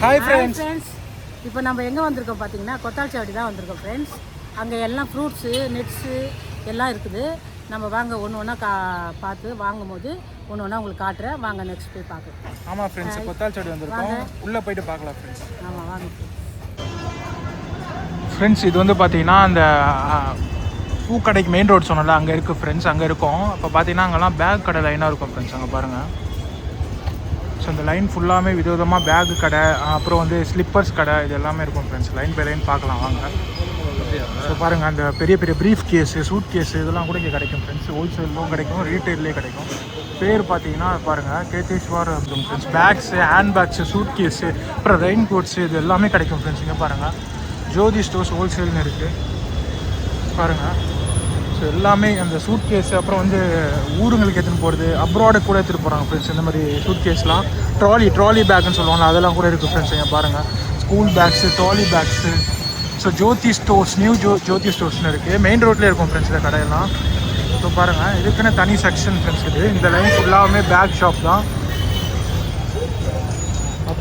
Hi friends. இப்போ நம்ம எங்கே வந்திருக்கோம் பார்த்தீங்கன்னா கொத்தால்சாவடி தான் வந்திருக்கோம் ஃப்ரெண்ட்ஸ். அங்கே எல்லாம் ஃப்ரூட்ஸு நெட்ஸு எல்லாம் இருக்குது. நம்ம வாங்க ஒன்று ஒன்றா பார்த்து வாங்கும் போது ஒன்று ஒன்றா உங்களுக்கு காட்டுறேன். வாங்க நெக்ஸ்ட் போய் பார்க்கலாம். ஆமாம் ஃப்ரெண்ட்ஸ், கொத்தால்சாவடி வந்திருக்கோம். உள்ளே போயிட்டு பார்க்கலாம் ஃப்ரெண்ட்ஸ். ஆமாம் வாங்க ஃப்ரெண்ட்ஸ். இது வந்து பார்த்தீங்கன்னா அந்த பூக்கடைக்கு மெயின் ரோடு சொன்னல அங்கே இருக்குது ஃப்ரெண்ட்ஸ். அங்கே இருக்கும். இப்போ பார்த்தீங்கன்னா அங்கெல்லாம் பேக் கடை லைனாக இருக்கும் ஃப்ரெண்ட்ஸ். அங்கே பாருங்கள். ஸோ இந்த லைன் ஃபுல்லாமே விதவிதமாக பேகு கடை, அப்புறம் வந்து ஸ்லிப்பர்ஸ் கடை, இது எல்லாமே இருக்கும் ஃப்ரெண்ட்ஸ். லைன் பை லைன் பார்க்கலாம் வாங்க. ஸோ பாருங்கள், அந்த பெரிய பெரிய ப்ரீஃப் கேஸு, சூட் கேஸு இதெல்லாம் கூட இங்கே கிடைக்கும் ஃப்ரெண்ட்ஸ். ஹோல்சேலும் கிடைக்கும், ரீட்டெயிலே கிடைக்கும். பேர் பார்த்தீங்கன்னா பாருங்கள் கேதேஸ்வர் இருக்கும் friends. Bags, hand bags, suitcase, அப்புறம் ரெயின் கோட்ஸு இது எல்லாமே கிடைக்கும் ஃப்ரெண்ட்ஸ். இங்கே பாருங்கள் ஜோதி ஸ்டோர்ஸ் ஹோல்சேல்னு இருக்குது பாருங்கள். ஸோ எல்லாமே அந்த சூட் கேஸு, அப்புறம் வந்து ஊருங்களுக்கு எடுத்துகிட்டு போகிறது, அப்ராடு கூட எடுத்துகிட்டு போகிறாங்க ஃப்ரெண்ட்ஸ். இந்த மாதிரி சூட் கேஸ்லாம் ட்ராலி பேக்குன்னு சொல்லுவாங்க, அதெல்லாம் கூட இருக்குது ஃப்ரெண்ட்ஸ். இங்கே பாருங்கள் school bags, trolley bags. So Jyothi stores, new Jyothi ஸ்டோர்ஸ்னு இருக்குது. மெயின் ரோட்லேயே இருக்கும் ஃப்ரெண்ட்ஸ் இந்த கடையெல்லாம். ஸோ பாருங்கள் இதுக்குன்னு தனி செக்ஷன் ஃப்ரெண்ட்ஸ். இது இந்த லைன் ஃபுல்லாகவே பேக் ஷாப் தான்.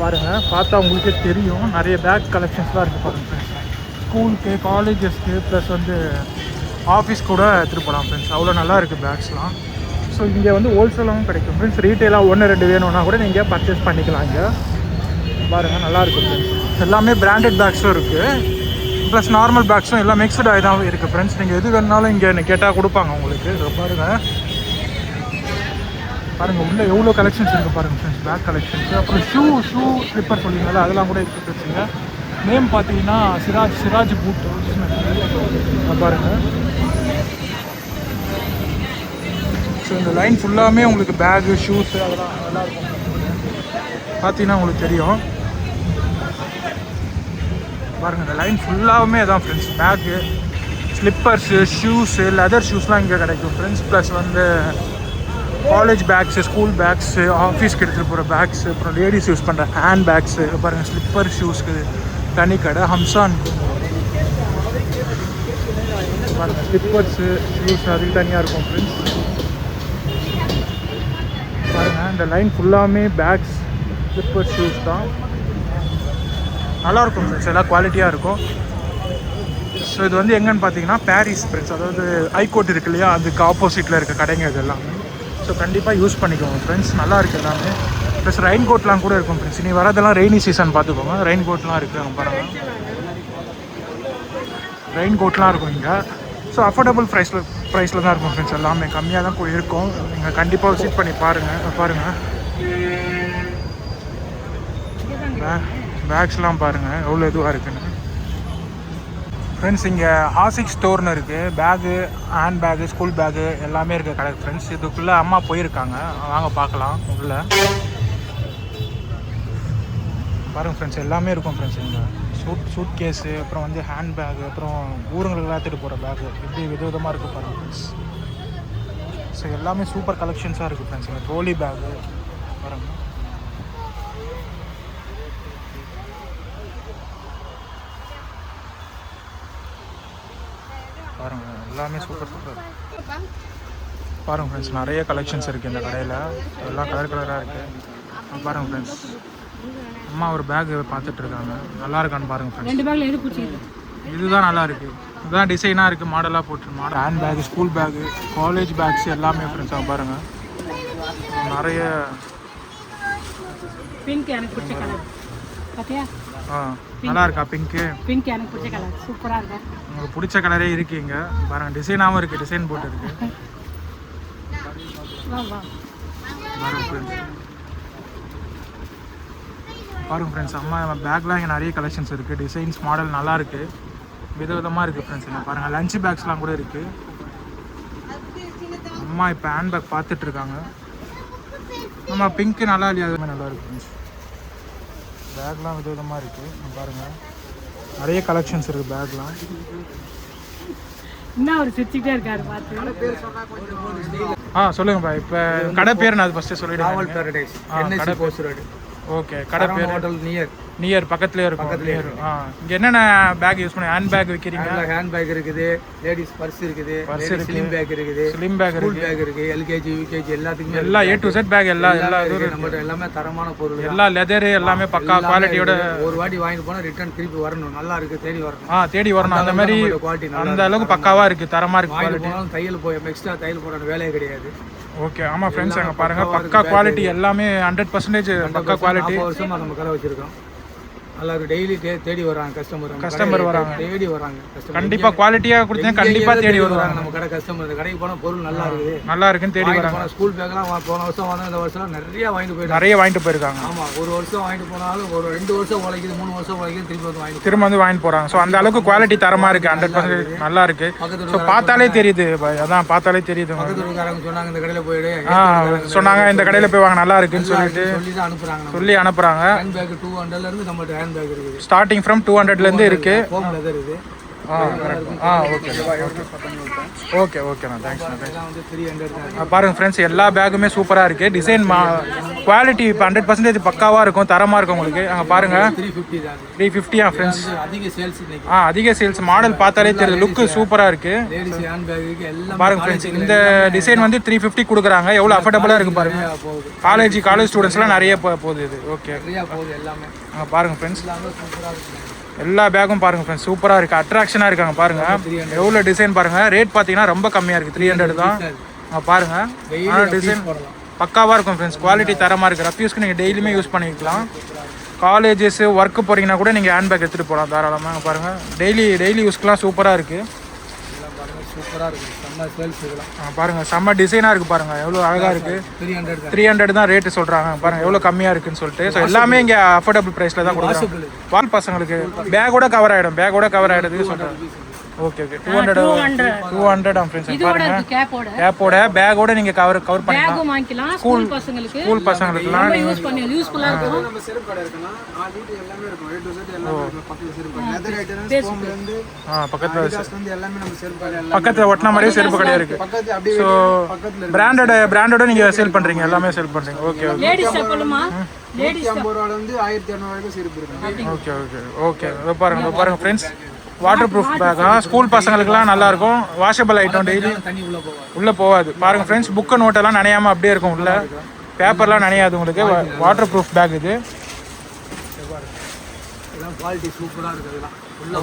பாருங்கள், பார்த்தா உங்களுக்கே தெரியும் நிறைய பேக் கலெக்ஷன்ஸ்லாம் இருக்குது பாருங்கள் ஃப்ரெண்ட்ஸ். ஸ்கூலுக்கு, காலேஜஸ்க்கு, ப்ளஸ் வந்து ஆஃபீஸ் கூட எடுத்துகிட்டு போகலாம் ஃப்ரெண்ட்ஸ். அவ்வளோ நல்லா இருக்குது பேக்ஸ்லாம். ஸோ இங்கே வந்து ஹோல்சேலாகவும் கிடைக்கும் ஃப்ரெண்ட்ஸ். ரீட்டெயிலாக 1-2 வேணும்னா கூட நீங்கள் பர்ச்சேஸ் பண்ணிக்கலாம். இங்கே பாருங்கள் நல்லாயிருக்கும் ஃப்ரெண்ட்ஸ். எல்லாமே பிராண்டட் பேக்ஸும் இருக்குது, ப்ளஸ் நார்மல் பேக்ஸும் எல்லாம் மிக்சட் ஆகி தான் இருக்குது ஃப்ரெண்ட்ஸ். நீங்கள் எது வேணுனாலும் இங்கே கேட்டால் கொடுப்பாங்க உங்களுக்கு. பாருங்கள் பாருங்கள் உள்ளே எவ்வளோ கலெக்ஷன்ஸ் இருக்குது பாருங்கள் ஃப்ரெண்ட்ஸ். பேக் கலெக்ஷன்ஸ், அப்புறம் ஷூ ஸ்லிப்பர் சொல்லிங்கனால அதெல்லாம் கூட இருக்குது ஃப்ரெண்ட்ஸுங்க. நேம் பார்த்தீங்கன்னா சிராஜ் பூட் பாருங்கள். ஸோ இந்த லைன் ஃபுல்லாமே உங்களுக்கு பேகு, ஷூஸு அதெல்லாம் நல்லாயிருக்கும் பார்த்தீங்கன்னா உங்களுக்கு தெரியும் பாருங்கள். இந்த லைன் ஃபுல்லாகவுமே தான் friends. Bag, slippers, shoes, leather ஷூஸ்லாம் இங்கே கிடைக்கும் ஃப்ரெண்ட்ஸ். ப்ளஸ் வந்து காலேஜ் பேக்ஸு, ஸ்கூல் பேக்ஸு, ஆஃபீஸ்க்கு எடுத்துகிட்டு போகிற பேக்ஸு, அப்புறம் லேடிஸ் யூஸ் பண்ணுற ஹேண்ட் பேக்ஸு பாருங்கள். ஸ்லிப்பர் ஷூஸ்க்கு தனி கடை, ஹம்சான் பாருங்கள். ஸ்லிப்பர்ஸு, ஷூஸ் அதுக்கு தனியாக இருக்கும் ஃப்ரெண்ட்ஸ். பாருங்கள் இந்த லைன் ஃபுல்லாமே பேக்ஸ், ஸ்லிப்பர், ஷூஸ் தான். நல்லாயிருக்கும் ஃப்ரெண்ட்ஸ், எல்லாம் குவாலிட்டியாக இருக்கும். ஸோ இது வந்து எங்கன்னு பார்த்தீங்கன்னா பாரிஸ் ஃப்ரெண்ட்ஸ். அதாவது ஹைகோர்ட் இருக்கு இல்லையா, அதுக்கு ஆப்போசிட்டில் இருக்க கடைங்க இது எல்லாமே. ஸோ கண்டிப்பாக யூஸ் பண்ணிக்கோங்க ஃப்ரெண்ட்ஸ், நல்லா இருக்குது எல்லாமே. ப்ளஸ் ரெயின் கோட்லாம் கூட இருக்கும் ஃப்ரெண்ட்ஸ். இனி வரதெல்லாம் ரெய்னி சீசன் பார்த்துக்கோங்க. ரெயின் கோட்லாம் இருக்குது அங்கே பாருங்கள். ரெயின் கோட்லாம் இருக்கும் இங்கே. ஸோ அஃபோர்டபுள் ப்ரைஸில் தான் இருக்கும் ஃப்ரெண்ட்ஸ். எல்லாமே கம்மியாக தான் இருக்கும். நீங்கள் கண்டிப்பாக விசிட் பண்ணி பாருங்கள். பாருங்கள் பேக்ஸ்லாம் பாருங்கள் எவ்வளோ இதுவாக இருக்குன்னு ஃப்ரெண்ட்ஸ். இங்கே ஹாசிக் ஸ்டோர்னு இருக்குது. Bag, hand bag, school bag எல்லாமே இருக்குது கடை ஃப்ரெண்ட்ஸ். இதுக்குள்ளே அம்மா போயிருக்காங்க, வாங்க பார்க்கலாம் உள்ள. பாருங்கள் ஃப்ரெண்ட்ஸ் எல்லாமே இருக்கும் ஃப்ரெண்ட்ஸ். இங்கே சூட் கேஸு, அப்புறம் வந்து ஹேண்ட் பேகு, அப்புறம் ஊருங்களுக்கு எடுத்துகிட்டு போகிற பேகு, இப்படி விதவிதமாக இருக்குது பாருங்கள் ஃப்ரெண்ட்ஸ். ஸோ எல்லாமே சூப்பர் கலெக்ஷன்ஸாக இருக்குது ஃப்ரெண்ட்ஸ். இங்கே ட்ரோலி பேகு பாருங்கள். பாருங்கள் எல்லாமே சூப்பர் பாருங்கள் ஃப்ரெண்ட்ஸ். நிறைய கலெக்ஷன்ஸ் இருக்குது இந்த கடையில். எல்லாம் கலராக இருக்குது பாருங்கள் ஃப்ரெண்ட்ஸ். அம்மா ஒரு பேக் பார்த்துட்டு இருக்காங்க, நல்லா இருக்கான்னு பாருங்கள் ஃப்ரெண்ட்ஸ். இதுதான் நல்லா இருக்குது, இதுதான் டிசைனாக இருக்குது, மாடலாக போட்டு. Hand bag, school bag, college bags எல்லாமே ஃப்ரெண்ட்ஸ். அவங்க பாருங்கள் நிறைய. பிங்க் எனக்கு பிடிச்ச கலர் பார்த்தியா? நல்லா இருக்கா பிங்க்கு? பிங்க் எனக்கு பிடிச்ச கலர், சூப்பராக இருக்கா. உங்களுக்கு பிடிச்ச கலரே இருக்கீங்க பாருங்கள். டிசைனாகவும் இருக்குது, டிசைன் போட்டு இருக்குது பாருங்கள் ஃப்ரெண்ட்ஸ். பாருங்கள் ஃப்ரெண்ட்ஸ், அம்மா பேக்லாம் இங்கே நிறைய கலெக்ஷன்ஸ் இருக்குது. டிசைன்ஸ், மாடல் நல்லா இருக்குது, விதவிதமாக இருக்குது ஃப்ரெண்ட்ஸ். இங்கே பாருங்கள் லஞ்ச் பேக்ஸ்லாம் கூட இருக்குது. அம்மா இப்போ ஹேண்ட் பேக் பார்த்துட்ருக்காங்க. அம்மா பிங்க்கு நல்லா இல்லையா? அதுவுமே நல்லா இருக்குது ஃப்ரெண்ட்ஸ். பேக்லாம் விதவிதமாக இருக்குது பாருங்கள். நிறைய கலெக்ஷன்ஸ் இருக்குது பேக்லாம். என்ன அவர் சிரிச்சுக்கிட்டே இருக்காரு பார்த்து. சொல்லுங்கப்பா. இப்போ கடை பேர் நான் அது ஃபஸ்ட்டு சொல்லிவிடுவேன். பேரடைஸ், கடை போஸ்ட் ரோடு. ஓகே கடை பேர் ஹோட்டல் நியர் பக்கத்துலேயே இருக்கும். இங்கே என்னென்ன பேக் யூஸ் பண்ணி ஹேண்ட் பேக் விற்கிறீங்க? ஹேண்ட் பேக் இருக்குது, லேடிஸ் பர்ஸ் இருக்குது, ஸ்லிம் பேக் இருக்குது, ஸ்லிம் பேக் ஸ்கூல் பேக் இருக்குது, எல்கேஜி யூகேஜி எல்லாத்துக்குமே எல்லா A to Z பேக் எல்லா நம்மகிட்ட எல்லாமே தரமான பொருள். எல்லா லெதர் எல்லாமே பக்கா குவாலிட்டியோட. ஒரு வாட்டி வாங்கிட்டு போனால் ரிட்டர்ன் திருப்பி வரணும், நல்லா இருக்கு, தேடி வரணும். தேடி வரணும். அந்த மாதிரி குவாலிட்டி அந்த அளவுக்கு பக்காவா இருக்கு, தரமா இருக்கு. வாங்கிட்டு போனாலும் தையல் போய் எக்ஸ்ட்ரா தையல் போட வேலையே கிடையாது. ஓகே ஆமாம் ஃப்ரெண்ட்ஸ், அங்கே பாருங்கள் பக்கா குவாலிட்டி எல்லாமே 100% பக்கா குவாலிட்டி. 40 வருஷமாக நம்ம கடை வச்சிருக்கோம். நல்லா இருக்கு. டெய்லி தேடி வராங்க கஸ்டமர் வராங்க, தேடி வராங்க. கண்டிப்பாக குவாலிட்டியாக கொடுத்தீங்க, கண்டிப்பாக தேடி வருவாங்க. நம்ம கடை கஸ்டமர் கடைக்கு போனால் பொருள் நல்லா இருக்குது, நல்லா இருக்குன்னு தேடி வராங்க. ஸ்கூல் பேக்லாம் போன வருஷம் வாங்க, இந்த வருஷம் நிறைய வாங்கிட்டு போயிருக்காங்க. ஆமாம், ஒரு வருஷம் வாங்கிட்டு போனாலும் ஒரு 2 வருஷம் உழைக்குது, 3 வருஷம் உழைக்குது, திரும்ப வந்து வாங்கிட்டு போகிறாங்க. ஸோ அந்த அளவுக்கு குவாலிட்டி தரமாக இருக்குது, 100% நல்லா இருக்கு. ஸோ பார்த்தாலே தெரியுது, அதான் பார்த்தாலே தெரியுது. பக்கத்துக்காரங்க சொன்னாங்க இந்த கடையில் போயிடு, சொன்னாங்க இந்த கடையில் போய் வாங்க நல்லா இருக்குன்னு சொல்லிட்டு சொல்லி அனுப்புறாங்க. ஹேண்ட் பேக் 200 இருந்து நம்மகிட்ட ஹேண்ட் பேக் இருக்குது, ஸ்டார்டிங் ஃப்ரம் 200 இருக்கு. ஹோம் லெதர் இது. ஓகே ஓகேண்ணா, தேங்க்ஸ்ண்ணா. பாருங்க ஃப்ரெண்ட்ஸ், எல்லா பேக்குமே சூப்பராக இருக்குது. டிசைன் குவாலிட்டி இப்போ 100% பக்காவாக இருக்கும், தரமாக இருக்கும் உங்களுக்கு. அங்கே பாருங்கள் 350 ஃப்ரெண்ட்ஸ். அதிக சேல்ஸ். மாடல் பார்த்தாலே தெரியுது, லுக்கு சூப்பராக இருக்குது. பாருங்க ஃப்ரெண்ட்ஸ், இந்த டிசைன் வந்து 350 கொடுக்குறாங்க. எவ்வளோ அஃபோர்டபுளாக இருக்குது பாருங்கள். காலேஜ் ஸ்டூடெண்ட்ஸ்லாம் நிறைய போகுது இது. ஓகே பாருங்க ஃப்ரெண்ட்ஸ், எல்லா பேக்கும் பாருங்க ஃப்ரெண்ட்ஸ், சூப்பராக இருக்குது, அட்ராக்ஷனாக இருக்காங்க. பாருங்கள் எவ்வளோ டிசைன் பாருங்கள். ரேட் பார்த்தீங்கன்னா ரொம்ப கம்மியாக இருக்குது, 300 தான். பாருங்கள், ஆனால் டிசைன் பக்காவாக இருக்கும் ஃப்ரெண்ட்ஸ். குவாலிட்டி தரமாக இருக்குது. ரஃப்யூஸ்க்கு நீங்கள் டெய்லியுமே யூஸ் பண்ணிக்கலாம். காலேஜஸ் ஒர்க்கு போகிறீங்கன்னா கூட நீங்கள் ஹேண்ட் பேக் எடுத்துகிட்டு போகலாம் தாராளமாக. பாருங்கள் டெய்லி யூஸ்க்குலாம் சூப்பராக இருக்குது. சூப்பராக இருக்குது, செம்ம சேல்ஸ் இதெல்லாம். பாருங்கள் செம்ம டிசைனாக இருக்குது பாருங்கள், எவ்வளோ அழகாக இருக்குது. 300 தான் ரேட்டு சொல்கிறாங்க. பாருங்கள் எவ்வளோ கம்மியாக இருக்குன்னு சொல்லிட்டு. ஸோ எல்லாமே இங்கே அஃபோர்டபுள் ப்ரைஸில் தான் கொடுக்குறாங்க. வால் பசங்களுக்கு பேக்கோட கவர் ஆகிடுதுன்னு சொல்கிறாங்க. Okay 200 friends. பாருங்க கேப்போட பேக்கோட நீங்கள் கவர் பண்ணிக்கலாம். ஸ்கூல் பசங்களுக்குலாம் யூஸ்ஃபுல்லாக இருக்கும். பக்கத்தில் ஒட்டின மாதிரியே செருப்பு கடையாக இருக்குது. ஸோ பிராண்டோட நீங்கள் சேல் பண்ணுறீங்க, எல்லாமே சேல் பண்ணுறீங்க. ஓகே பாருங்க ஃப்ரெண்ட்ஸ், வாட்டர் ப்ரூஃப் பேக்கா ஸ்கூல் பசங்களுக்குலாம் நல்லாயிருக்கும். வாஷபிள் ஐட்டம், டெய்லி உள்ளே போகாது. பாருங்கள் ஃப்ரெண்ட்ஸ், புக்கு நோட்டெல்லாம் நனையாமல் அப்படியே இருக்கும், உள்ள பேப்பர்லாம் நனையாது உங்களுக்கு. வாட்டர் ப்ரூஃப் பேக் இது.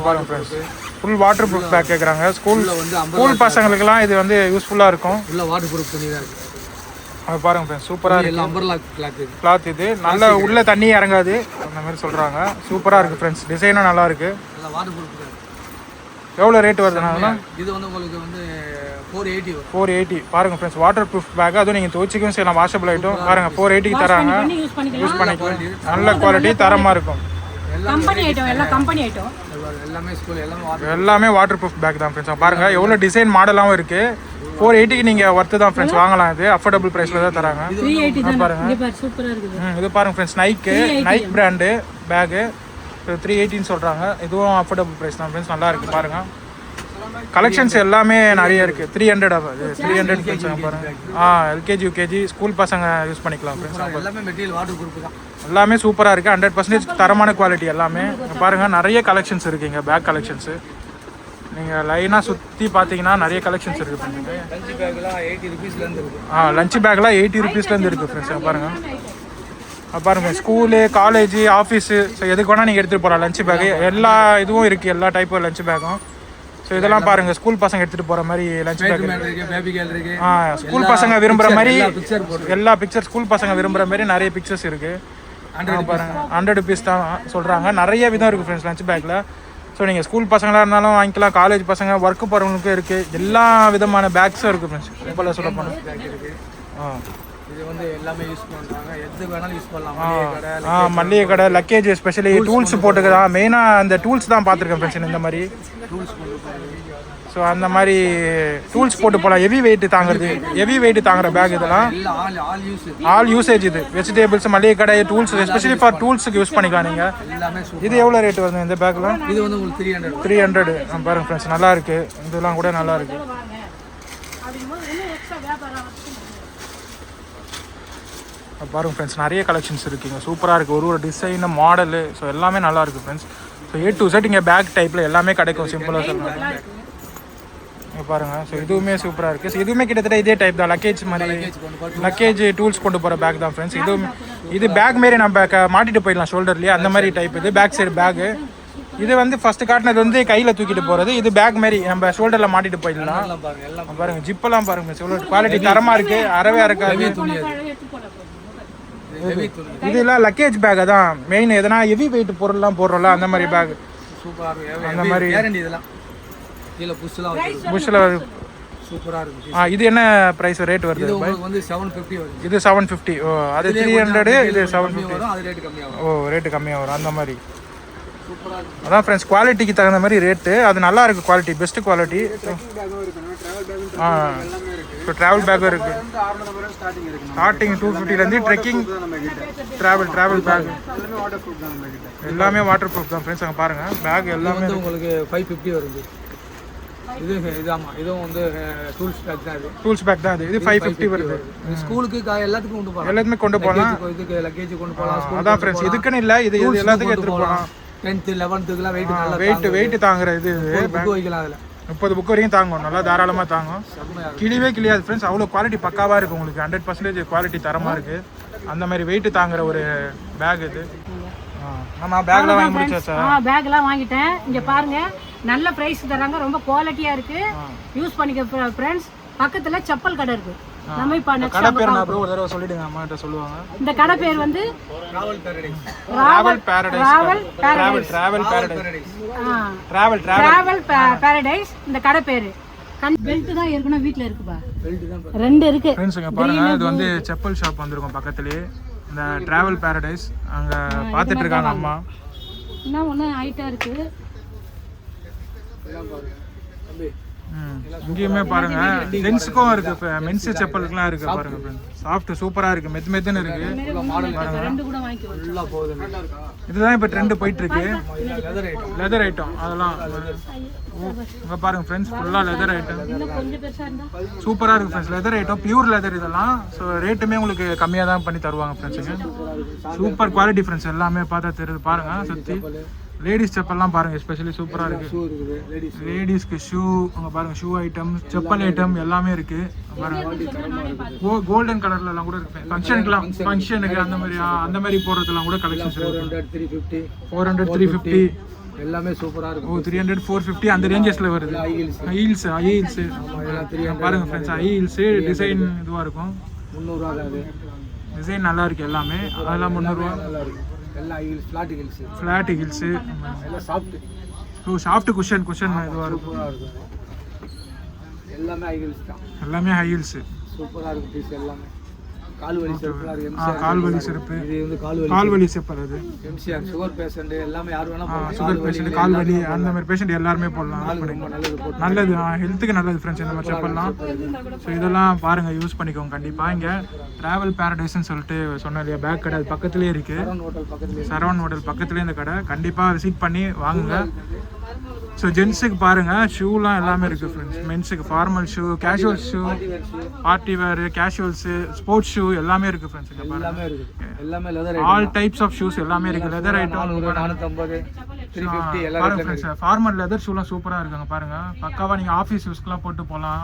பாருங்க friends, full waterproof bag கேட்குறாங்க. ஸ்கூல் பசங்களுக்குலாம் இது வந்து யூஸ்ஃபுல்லாக இருக்கும். வாட்டர் ப்ரூஃப் பண்ணி தான் இருக்குது. அது பாருங்க ஃப்ரெண்ட்ஸ், சூப்பராக இருக்குது. அம்பர்லா கிளாத் இது நல்ல உள்ள தண்ணி இறங்காது அந்த மாதிரி சொல்கிறாங்க. சூப்பராக இருக்குது ஃப்ரெண்ட்ஸ், டிசைனும் நல்லா இருக்குது. Water proof. எவ்வளோ ரேட் வருதுனால இது வந்து உங்களுக்கு வந்து 480. பாருங்கள் ஃப்ரெண்ட்ஸ், வாட்டர் ப்ரூஃப் பேக், அதுவும் நீங்கள் துவச்சிக்கவும் செய்யலாம், வாஷபிள் ஐட்டம். பாருங்கள் 480 தராங்க, யூஸ் பண்ணிக்கலாம். நல்ல குவாலிட்டி, தரமாக இருக்கும். எல்லாமே வாட்டர் ப்ரூஃப் பேக் தான் ஃப்ரெண்ட்ஸ். பாருங்கள் எவ்வளோ டிசைன் மாடலாகவும் இருக்குது. 480 நீங்கள் ஒர்த்து தான் ஃப்ரெண்ட்ஸ், வாங்கலாம். இது அஃபோர்டபுள் ப்ரைஸில் தான் தராங்க. பாருங்கள் இது பாருங்கள் ஃப்ரெண்ட்ஸ், நைக் பிராண்டு பேகு 380 சொல்கிறாங்க. இதுவும் அஃபோர்டபுள் ப்ரைஸ் தான் ஃப்ரெண்ட்ஸ், நல்லா இருக்குது. பாருங்கள் கலெக்ஷன்ஸ் எல்லாமே நிறைய இருக்குது. 300 ஃப்ரெண்ட்ஸ். பாருங்கள் எல்கேஜி யூகேஜி ஸ்கூல் பசங்க யூஸ் பண்ணிக்கலாம் ஃப்ரெண்ட்ஸ். எல்லாமே மெட்டீரியல் வாட்டர் ப்ரூஃப் தான், எல்லாமே சூப்பராக இருக்குது. 100% தரமான குவாலிட்டி எல்லாமே. பாருங்கள் நிறைய கலெக்ஷன்ஸ் இருக்குது இங்கே, பேக் கலெக்ஷன்ஸு. நீங்கள் லைனாக சுற்றி பார்த்தீங்கன்னா நிறைய கலெக்ஷன்ஸ் இருக்குது ஃப்ரெண்ட்ஸ். லஞ்ச் பேக்லாம் 80 ருபீஸ்லேருந்து இருக்குது. லஞ்ச் பேக்லாம் 80 ருபீஸ்லேருந்து இருக்குது ஃப்ரெண்ட்ஸ். பாருங்கள் பாருங்கள் ஸ்கூலு, காலேஜு, ஆஃபீஸு, ஸோ எதுக்கு வேணால் நீங்கள் எடுத்துகிட்டு போகலாம். லஞ்ச் பேக்கு எல்லா இதுவும் இருக்குது, எல்லா டைப்பு லஞ்ச் பேக்கும். ஸோ இதெல்லாம் பாருங்கள், ஸ்கூல் பசங்க எடுத்துகிட்டு போகிற மாதிரி லஞ்ச் பேக். ஸ்கூல் பசங்க விரும்புகிற மாதிரி எல்லா பிக்சர், ஸ்கூல் பசங்க விரும்புகிற மாதிரி நிறைய பிக்சர்ஸ் இருக்குது. பாருங்கள் 100 ருபீஸ் தான் சொல்கிறாங்க. நிறைய விதம் இருக்குது ஃப்ரெண்ட்ஸ் லஞ்ச் பேக்கில். ஸோ நீங்கள் ஸ்கூல் பசங்களாக இருந்தாலும் வாங்கிக்கலாம், காலேஜ் பசங்க ஒர்க்கு போகிறவங்களுக்கும் இருக்குது. எல்லா விதமான பேக்ஸும் இருக்குது ஃப்ரெண்ட்ஸ். இப்போ சொல்ல போனால் இது வந்து எல்லாமே யூஸ் பண்ணுறாங்க, எது வேணாலும் யூஸ் பண்ணலாம். மளிகை கடை, லக்கேஜ், ஸ்பெஷலி டூல்ஸ் போட்டுக்கலாம். மெயினாக அந்த டூல்ஸ் தான் பார்த்துருக்கேன் ஃப்ரெண்ட்ஸ், இந்த மாதிரி டூல்ஸ். ஸோ அந்த மாதிரி டூல்ஸ் போட்டு போகலாம். ஹெவி வெயிட் தாங்குற பேக் இதெல்லாம். ஆல் யூசேஜ் இது. வெஜிடபிள்ஸ், மளிகை கடை, டூல்ஸ், எஸ்பெஷலி ஃபார் டூல்ஸுக்கு யூஸ் பண்ணிக்கலாம் நீங்கள். இது எவ்வளோ ரேட் வருது இந்த பேக்கில்? இது வந்து உங்களுக்கு 300. பாருங்கள் ஃப்ரெண்ட்ஸ், நல்லா இருக்குது. இதெல்லாம் கூட நல்லா இருக்குது. பாருங்கள் ஃப்ரெண்ட்ஸ், நிறைய கலெக்ஷன்ஸ் இருக்குங்க. சூப்பராக இருக்குது. ஒரு டிசைனு மாடலு ஸோ எல்லாமே நல்லா இருக்குது friends. So A to Z இங்கே பேக் டைப்பில் எல்லாமே கிடைக்கும். சிம்பிளாக சொல்லலாம். இங்கே பாருங்கள். ஸோ இதுவுமே சூப்பராக இருக்குது. ஸோ இதுவுமே கிட்டத்தட்ட இதே டைப் தான். லக்கேஜ் மாதிரி லக்கேஜ் டூல்ஸ் கொண்டு போகிற பேக் தான் ஃப்ரெண்ட்ஸ். இது பேக் மாரி நம்ம மாட்டிட்டு போயிடலாம் ஷோல்டர்லேயே, அந்த மாதிரி டைப். இது பேக் சைடு பேக்கு. இது வந்து ஃபஸ்ட்டு காட்டினது வந்து கையில் தூக்கிட்டு போகிறது. இது பேக் மாரி நம்ம ஷோல்டரில் மாட்டிட்டு போயிடலாம். பாருங்கள் ஜிப்பெல்லாம் பாருங்கள். ஷோல்டர் குவாலிட்டி தரமாக இருக்குது. அறவே இருக்காது. இதெல்லாம் லக்கேஜ் பேக் தான் மெயின். எதனா ஹெவி வெயிட் பொருள்லாம் போடுறோம்ல அந்த மாதிரி பேக். சூப்பராக அந்த மாதிரி இதெல்லாம் கீழே புஷ்லாம் புஷ்ஷில் சூப்பராக இருக்கும். இது என்ன ப்ரைஸ் ரேட் வருது? இது வந்து 750 வருது. இது 750. ஓ, அது 300. இது 750 வரும். அது ரேட் கம்மியாக வரும். ஓ, ரேட்டு கம்மியாக வரும் அந்த மாதிரி. சூப்பராக இருக்கும். அதான் ஃப்ரெண்ட்ஸ், குவாலிட்டிக்கு தகுந்த மாதிரி ரேட்டு. அது நல்லா இருக்குது. Quality best quality. இப்போ ட்ராவல் பேக்கும் இருக்குது. ஸ்டார்டிங் 250லேருந்து ட்ரெக்கிங் ட்ராவல் பேக் எல்லாமே வாட்டர் ப்ரூஃப் தான் ஃப்ரெண்ட்ஸ். அங்கே பாருங்கள் பேக் எல்லாமே உங்களுக்கு 550 வருது. இது ஆமாம், இதுவும் வந்து டூல்ஸ் பேக் தான். இது டூல்ஸ் பேக் தான். இது 550 வருது. ஸ்கூலுக்கு எல்லாத்துக்கும் கொண்டு போகலாம். எல்லாத்துமே கொண்டு போகலாம். இதுக்கு லக்கேஜ் கொண்டு போகலாம். அதான் ஃப்ரெண்ட்ஸ், இதுக்குன்னு இல்லை. இது எல்லாத்துக்கும் எடுத்துகிட்டு போகலாம். 10th 11th வெயிட் நல்லா வெயிட் தாங்குற இது புக் வைக்கலாம். அதில் 30 புக் வரைக்கும் தாங்கும். நல்லா தாராளமாக தாங்கும். கிளியவே கிளியாது ஃப்ரெண்ட்ஸ். அவ்வளோ குவாலிட்டி பக்காவாக இருக்குது. உங்களுக்கு 100% குவாலிட்டி தரமாக இருக்குது. அந்த மாதிரி வெயிட் தாங்குற ஒரு பேக் இது. நம்ம பேக்லாம் வாங்கி முடிச்சாச்சா? பேக்லாம் வாங்கிட்டேன். இங்கே பாருங்க, நல்ல ப்ரைஸ் தராங்க. ரொம்ப குவாலிட்டியாக இருக்குது. யூஸ் பண்ணிக்க ஃப்ரெண்ட்ஸ். பக்கத்தில் செப்பல் கடை இருக்குது. நம்ம இப்போ கடை பேர் நான் ஒரு தடவை சொல்லிடுங்க. அம்மா கிட்ட சொல்லுவாங்க. இந்த கடை பேர் வந்து டிராவல் பேரடைஸ். இந்த கடை பேரு. பெல்ட் தான் ஏற்கனவே வீட்ல இருக்குப்பா. ரெண்டு இருக்கு ஃப்ரெண்ட்ஸ். இங்க பாருங்க, இது வந்து செப்பல் ஷாப் வந்திருக்கும் பக்கத்துலயே. இந்த டிராவல் பேரடைஸ் அங்க பாத்துட்டு இருக்காங்க அம்மா. என்ன ஒண்ணு ஹைட்டா இருக்கு. இங்கேயுமே பாருங்க ஜென்ஸுக்கும் இருக்கு, மென்ஸ் செப்பலுக்குலாம் இருக்கு பாருங்க ஃப்ரெண்ட்ஸ். சாஃப்ட் சூப்பரா இருக்கு. மெத்துன்னு இருக்கு. இதுதான் இப்போ ட்ரெண்ட் போயிட்டு இருக்கு. லெதர் ஐட்டம் அதெல்லாம் இங்க பாருங்க ஃப்ரெண்ட்ஸ். ஃபுல்லா லெதர் ஐட்டம் சூப்பரா இருக்கு friends. Leather item pure leather இதெல்லாம். ஸோ ரேட்டுமே உங்களுக்கு கம்மியாக தான் பண்ணி தருவாங்க ஃப்ரெண்ட்ஸுங்க. Super quality friends. எல்லாமே பார்த்தா தெரியுது பாருங்க. சுற்றி லேடிஸ் செப்பல்லாம் பாருங்க, எஸ்பெஷலி சூப்பராக இருக்கு. லேடிஸ்க்கு ஷூ அங்கே பாருங்க. ஷூ ஐட்டம், செப்பல் ஐட்டம் எல்லாமே இருக்கு பாருங்க. கோல்டன் கலர்ல எல்லாம் கூட இருக்கு. ஃபங்க்ஷனுக்கு அந்த மாதிரி போடுறதுலாம் கூட கலெக்ஷன்ஸ் இருக்கு. 400 350 எல்லாமே சூப்பரா இருக்கு. 300 450 அந்த ரேஞ்சஸ்ல வருது. ஹீல்ஸ் பாருங்க ஃப்ரெண்ட்ஸ். ஹீல்ஸ் டிசைன் இதுவா இருக்கும். 300 ரூபாய் அது. டிசைன் நல்லா இருக்கு எல்லாமே. அதெல்லாம் 300 ரூபாய். நல்லா இருக்கு. எல்லா ஹீல்ஸ் ஃபிளாட் ஹீல்ஸ். எல்லாம் சாஃப்ட். சாஃப்ட் குஷன் இதுவா இருக்கும். எல்லாமே ஹை ஹீல்ஸ் தான். எல்லாமே ஹை ஹீல்ஸ். சூப்பரா இருக்கு பீஸ் எல்லாமே. கால்வலி செருப்பு இருக்கு. கால்வலி செருப்பு. இது வந்து கால்வலி செருப்பு. அது எம்சிஆர் சுகர் பேஷண்ட் எல்லாமே யார் வேணா போடலாம். சுகர் பேஷண்ட், கால்வலி அந்த மாதிரி பேஷண்ட் எல்லாருமே போடலாம். நல்லது, ஹெல்த்துக்கு நல்லது ஃப்ரெண்ட்ஸ் இந்த மாதிரி செப்பல்லாம். ஸோ இதெல்லாம் பாருங்க, யூஸ் பண்ணிக்கோங்க கண்டிப்பாக. இங்கே டிராவல் பேரடைஸ்ன்னு சொல்லிட்டு சொன்னேன் இல்லையா, பேக் கடை அது பக்கத்துலேயே இருக்கு. சரவண் ஹோட்டல் பக்கத்துலேயே இந்த கடை. கண்டிப்பாக விசிட் பண்ணி வாங்குங்க. ஸோ ஜென்ஸுக்கு பாருங்கள் ஷூலாம் எல்லாமே இருக்குது ஃப்ரெண்ட்ஸ். மென்ஸுக்கு formal shoe, casual shoe, party wear, casuals, sports shoe எல்லாமே இருக்குது ஃப்ரெண்ட்ஸ். இங்கே பாருங்கள் ஆல் டைப்ஸ் ஆஃப் ஷூஸ் எல்லாமே இருக்குது. லெதர் ஐட்டம் 450 350 பாருங்க ஃப்ரெண்ட்ஸ். ஃபார்மல் லெதர் ஷூலாம் சூப்பராக இருக்காங்க பாருங்கள். பக்காவாக நீங்கள் ஆஃபீஸ் யூஸ்க்குலாம் போட்டு போகலாம்.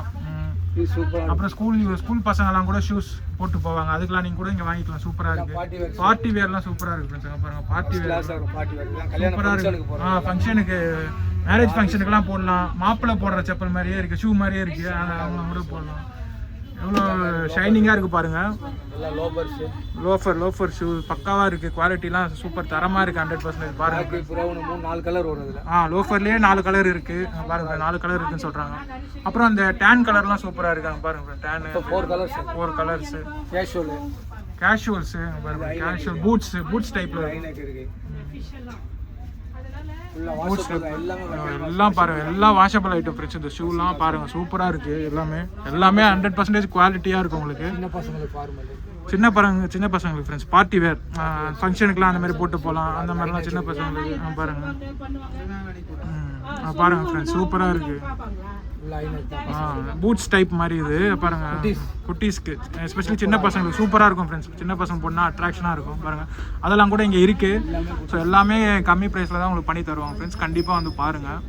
அப்புறம் ஸ்கூல் பசங்கலாம் கூட ஷூஸ் போட்டு போவாங்க. அதுக்கெல்லாம் நீங்கள் கூட இங்கே வாங்கிக்கலாம். சூப்பராக இருக்குது. பார்ட்டி வேர்லாம் சூப்பராக இருக்குது ஃப்ரெண்ட்ஸ். பாருங்கள் பார்ட்டி வேர் சூப்பராக இருக்குது. ஃபங்க்ஷனுக்கு, மேரேஜ் ஃபங்க்ஷனுக்குலாம் போடலாம். மாப்பிள்ளை போடுற செப்பல் மாதிரியே இருக்குது, ஷூ மாதிரியே இருக்குது. அவங்க கூட போடலாம். எவ்வளோ ஷைனிங்காக இருக்குது பாருங்கள். லோஃபர் ஷூ பக்காவாக இருக்குது. குவாலிட்டிலாம் சூப்பர் தரமாக இருக்குது. 100% பாருங்கள். 4 கலர் வருது. லோஃபர்லேயே 4 கலர் இருக்குது பாருங்கள். 4 கலர் இருக்குன்னு சொல்கிறாங்க. அப்புறம் அந்த டேன் கலர்லாம் சூப்பராக இருக்காங்க பாருங்கள். Tan 4 colours. கேஷுவல்ஸு பாருங்கள். கேஷுவல் பூட்ஸ் டைப்பில் இருக்குது. எல்லாம் பாருங்க, எல்லாம் வாஷபிள் ஐட்டம் ஃப்ரெண்ட்ஸ். இந்த ஷூலாம் பாருங்க சூப்பரா இருக்கு. எல்லாமே 100% குவாலிட்டியா இருக்கும் உங்களுக்கு. சின்ன பசங்களுக்கு ஃப்ரெண்ட்ஸ் பார்ட்டி வேர் ஃபங்க்ஷனுக்குலாம் அந்த மாதிரி போட்டு போகலாம். அந்த மாதிரிலாம் சின்ன பசங்களுக்கு பாருங்கள். பாருங்கள் ஃப்ரெண்ட்ஸ் சூப்பராக இருக்குது. பூட்ஸ் டைப் மாதிரி இது பாருங்கள். குட்டீஸ்க்கு எஸ்பெஷலி சின்ன பசங்களுக்கு சூப்பராக இருக்கும் ஃப்ரெண்ட்ஸ். சின்ன பசங்க போனால் அட்ராக்ஷனாக இருக்கும் பாருங்கள். அதெல்லாம் கூட இங்கே இருக்குது. ஸோ எல்லாமே கம்மி ப்ரைஸில் தான் உங்களுக்கு பண்ணி தருவாங்க ஃப்ரெண்ட்ஸ். கண்டிப்பாக வந்து பாருங்கள்.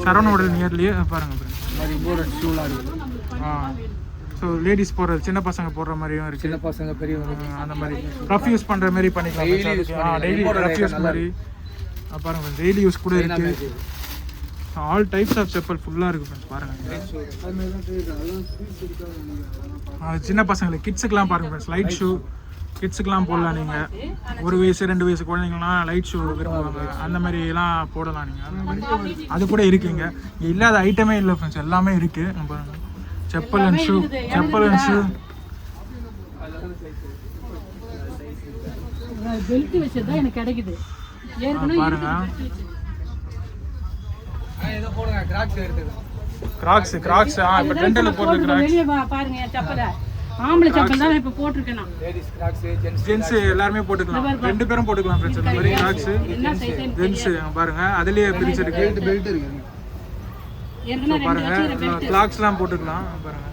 சரவணோட நியர்லியே பாருங்கள் ஃப்ரெண்ட்ஸ். ஸோ லேடிஸ் போடுறது சின்ன பசங்க போடுற மாதிரியும் இருக்குது. சின்ன பசங்க பெரியவங்க அந்த மாதிரி ரஃப் யூஸ் பண்ணுற மாதிரி பண்ணிக்கலாம். டெய்லி ரஃப் யூஸ் மாதிரி பாருங்கள். டெய்லி யூஸ் கூட இருக்குது. ஆல் டைப்ஸ் ஆஃப் செப்பல் ஃபுல்லாக இருக்குது ஃப்ரெண்ட்ஸ் பாருங்கள். சின்ன பசங்களுக்கு கிட்ஸுக்கெலாம் பாருங்கள் ஃப்ரெண்ட்ஸ். லைட் ஷூ கிட்ஸுக்கெலாம் போடலாம். நீங்கள் 1 வயசு 2 வயசு குழந்தைங்களாம் லைட் ஷூ விரும்புவாங்க. அந்த மாதிரிலாம் போடலாம் நீங்கள். அந்த மாதிரி அது கூட இருக்குங்க. இங்கே இல்லாத ஐட்டமே இல்லை ஃப்ரெண்ட்ஸ். எல்லாமே இருக்குது பாருங்கள். செப்பல் அண்ட் ஷூ பெல்ட் வச்சது தான் எனக்கு கிடைக்குது. பாருங்க கிராக்ஸ் இப்போ ட்ரெண்டில் போடுற வெளியே பாருங்க என் செப்பல. ஆம்பளை செப்பல் தான் இப்போ போட்டிருக்கேன் நான். லேடிஸ் கிராக்ஸ் ஜென்ஸ் எல்லாருமே போட்டுக்கலாம். 2 பேரும் போட்டுக்கலாம் ஃப்ரெண்ட்ஸ். இந்த மாதிரி கிராக்ஸ் ஜென்ஸ் பாருங்க. அதுலயே பிரிச்சிருக்கு. பெல்ட் இருக்கு பாருங்க. கிளாக்ஸ்லாம் போட்டுக்கலாம் பாருங்க.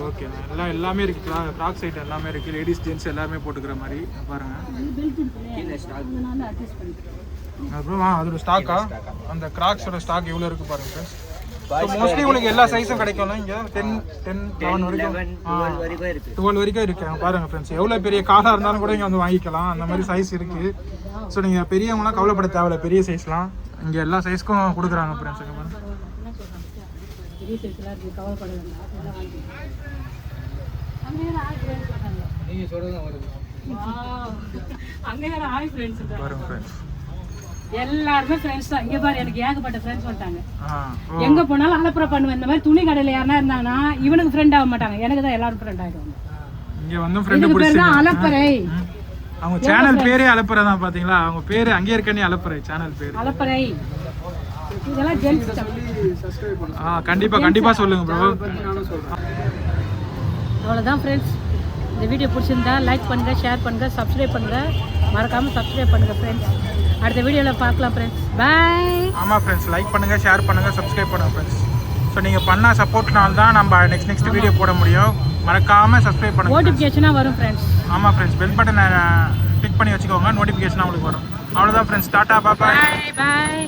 ஓகே எல்லாமே இருக்கு. கிராக்ஸ் ஐட்டம் எல்லாமே இருக்கு. லேடிஸ் ஜென்ஸ் எல்லாருமே போட்டுக்கிற மாதிரி பாருங்க. அப்புறம் அதோட ஸ்டாக்கா அந்த கிராக்ஸோட ஸ்டாக் எவ்வளோ இருக்கு பாருங்க ஃப்ரெண்ட்ஸ். மோஸ்ட்லி உங்களுக்கு எல்லா சைஸும் கிடைக்கும். இங்கே 10, 11 வரைக்கும் 12 வரைக்கும் இருக்கு பாருங்க ஃப்ரெண்ட்ஸ். எவ்வளோ பெரிய காலாக இருந்தாலும் கூட இங்கே வந்து வாங்கிக்கலாம். அந்த மாதிரி சைஸ் இருக்கு. ஸோ நீங்கள் பெரியவங்களாம் கவலைப்பட தேவையில்ல. பெரிய சைஸ்லாம் இங்கே எல்லா சைஸ்க்கும் கொடுக்குறாங்க ஃப்ரெண்ட்ஸ். எல்லாருமே ஃப்ரெண்ட்ஸ் தான். இங்க பாரு எனக்கு ஏகப்பட்ட ஃப்ரெண்ட்ஸ் வந்துட்டாங்க. எங்க போனாலும் அலப்பறை பண்ணுவேன். இந்த மாதிரி துணி கடையில யாரா இருந்தாங்கன்னா இவனுக்கு ஃப்ரெண்ட் ஆக மாட்டாங்க. எனக்கு தான் எல்லாரும் ஃப்ரெண்ட் ஆயிடுவாங்க. இங்க வந்து ஃப்ரெண்ட் பிடிச்சி அலப்பறை. அவங்க சேனல் பேரே அலப்பறை தான். பாத்தீங்களா அவங்க பேரு அங்கே இருக்கனே அலப்பறை. சேனல் பேரு அலப்பறை. இதெல்லாம் ஜென்ஸ் சப்ஸ்கிரைப் பண்ணுங்க. கண்டிப்பா சொல்லுங்க ப்ரோ. அவ்வளவுதான் ஃப்ரெண்ட்ஸ். இந்த வீடியோ பிடிச்சிருந்தா லைக் பண்ணுங்க, ஷேர் பண்ணுங்க, சப்ஸ்கிரைப் பண்ணுங்க. மறக்காம சப்ஸ்கிரைப் பண்ணுங்க ஃப்ரெண்ட்ஸ். அடுத்த வீடியோவில் பார்க்கலாம் ஃப்ரெண்ட்ஸ். பாய். ஆமாம் ஃப்ரெண்ட்ஸ், லைக் பண்ணுங்கள், ஷேர் பண்ணுங்கள், சப்ஸ்கிரைப் பண்ணுங்கள் ஃப்ரெண்ட்ஸ். ஸோ நீங்கள் பண்ண சப்போர்ட்னால தான் நம்ம நெக்ஸ்ட் வீடியோ போட முடியும். மறக்காமல் சப்ஸ்கிரைப் பண்ணுங்கள். நோட்டிஃபிகேஷனாக வரும் ஃப்ரெண்ட்ஸ். ஆமாம் ஃப்ரெண்ட்ஸ், பெல் பட்டனை கிளிக் பண்ணி வச்சுக்கோங்க. நோட்டிஃபிகேஷனாக உங்களுக்கு வரும். அவ்வளோதான் ஃப்ரெண்ட்ஸ். டாட்டா பாய். பாய்.